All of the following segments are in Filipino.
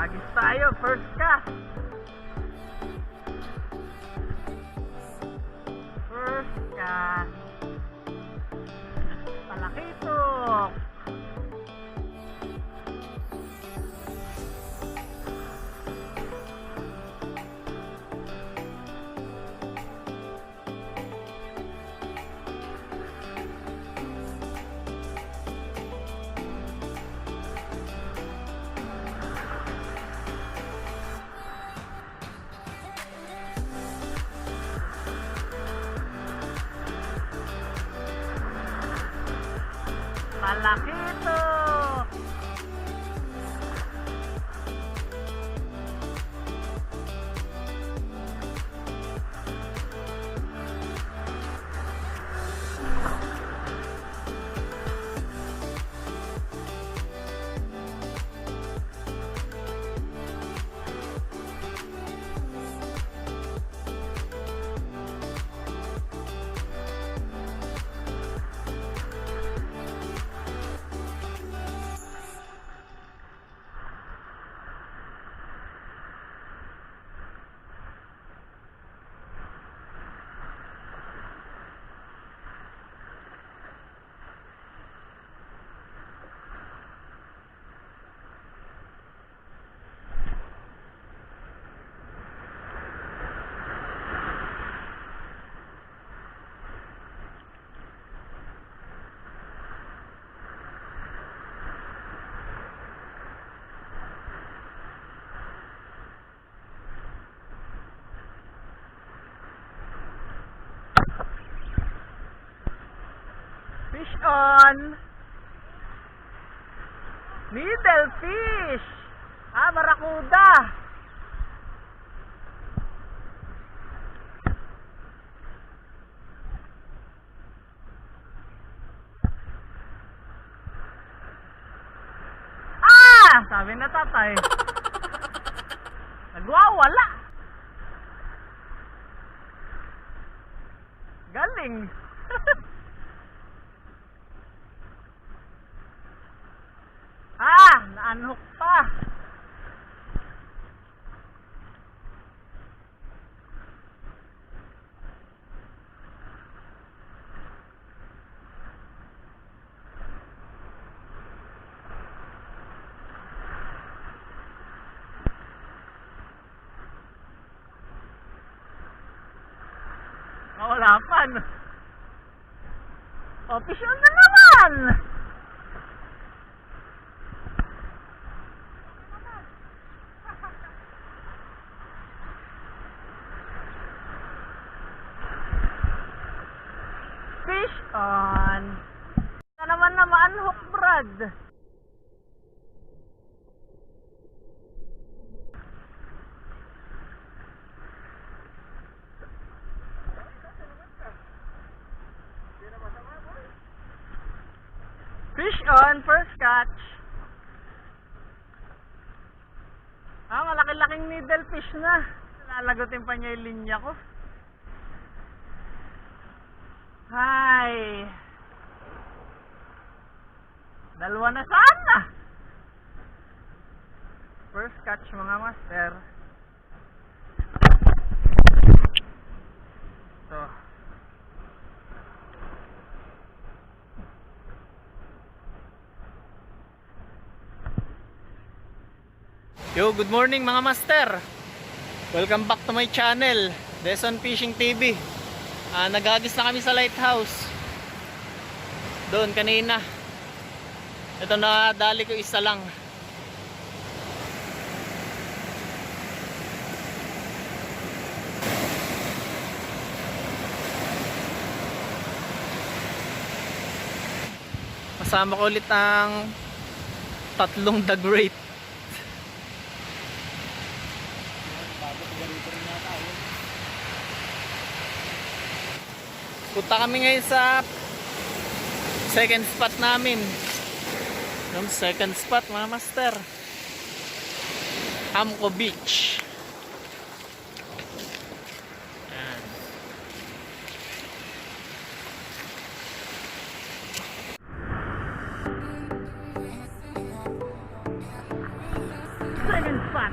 Agis tayo, first cast. First cast. Palakitok. Malaki ito. Fish on. Middle fish. Barakuda. Sabi na tatay. Nagwawala. Galing. Naanhook pa. Wala pa. Official na naman. Fish on. Ito naman na ma-unhook, Brad. Fish on, first catch. Malaki-laking needle fish na. Lalagutin pa niya yung linya ko. Hi. Dalawa na sana. First catch mga master. Ito. Yo, good morning mga master. Welcome back to my channel, Deson Fishing TV. Naghagis na kami sa lighthouse doon kanina. Ito na dali ko isa lang. Kasama ko ulit ang tatlong Diguisit. Punta kami ngayon sa second spot namin. Yung second spot mga master, Hamco Beach. Ayan. Second spot.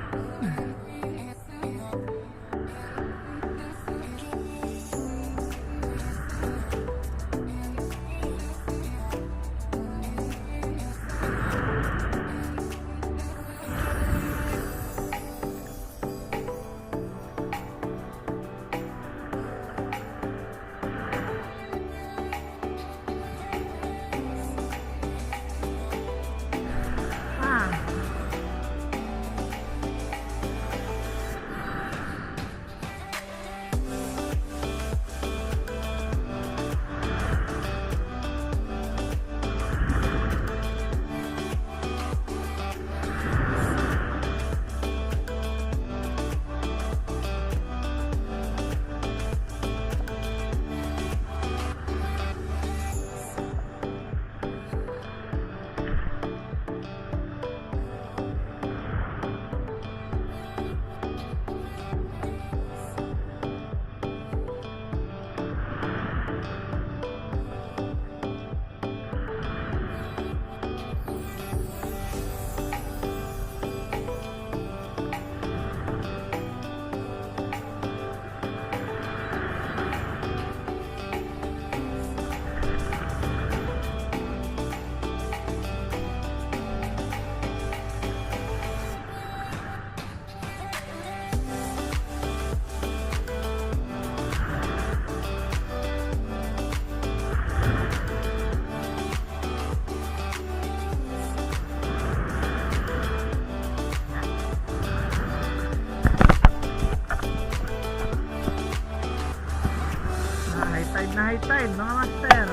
bukid mga master.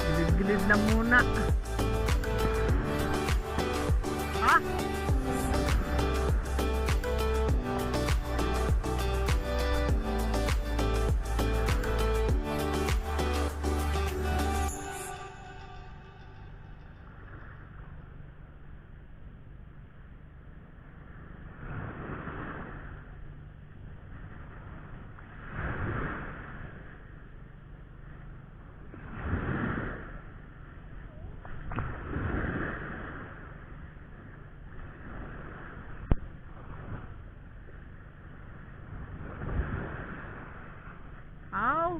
Gilid-gilid lang muna. Ha? Ow!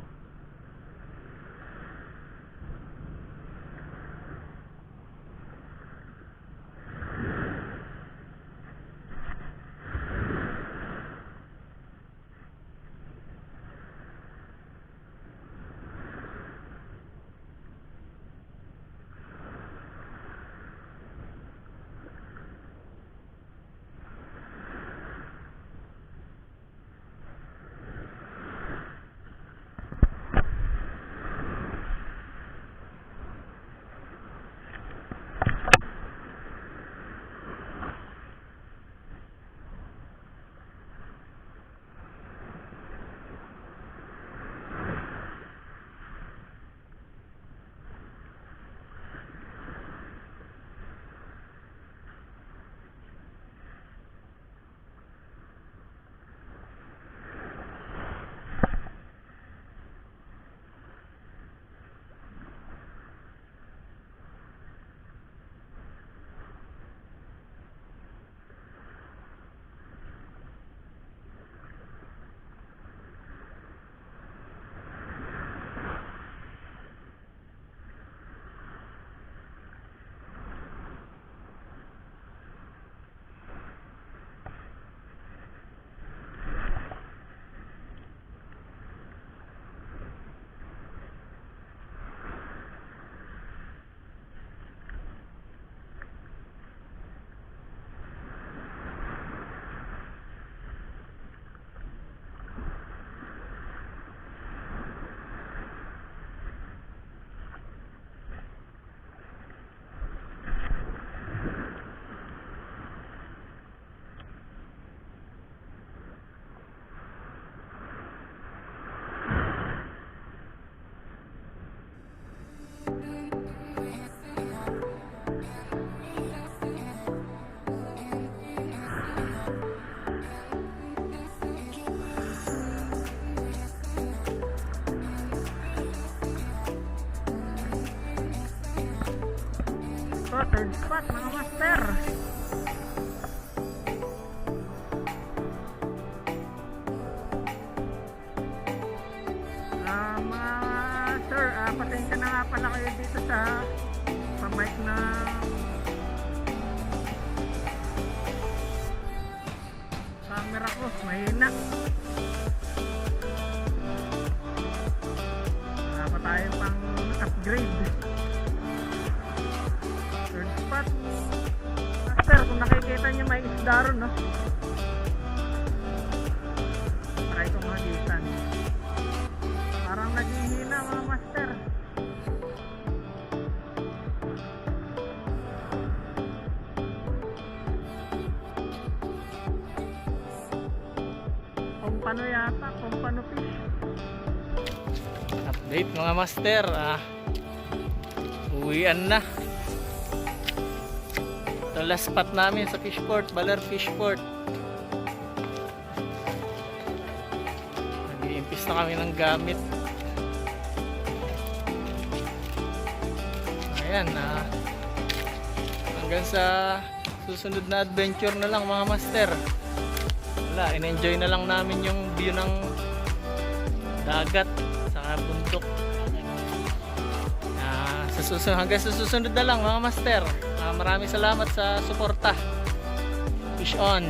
Third spot mga master. Mga sir, pasensya na nga pala kayo dito sa mic na camera ko, mahina. Wala pa tayo pang upgrade. Master, kung nakikita nyo may isda ron, no? Try kong hagitan. Parang naghihina mga master. Kumpano yata, kumpano fish. Update mga master, uwian na. Ito last spot namin sa fishport, Baler Fishport. Nag-iimpis na kami ng gamit. Ayan, hanggang sa susunod na adventure na lang mga master. Wala, in-enjoy na lang namin yung view ng dagat sa bundok. Hanggang sa susunod na lang mga master. Maraming salamat sa suporta. Fish on!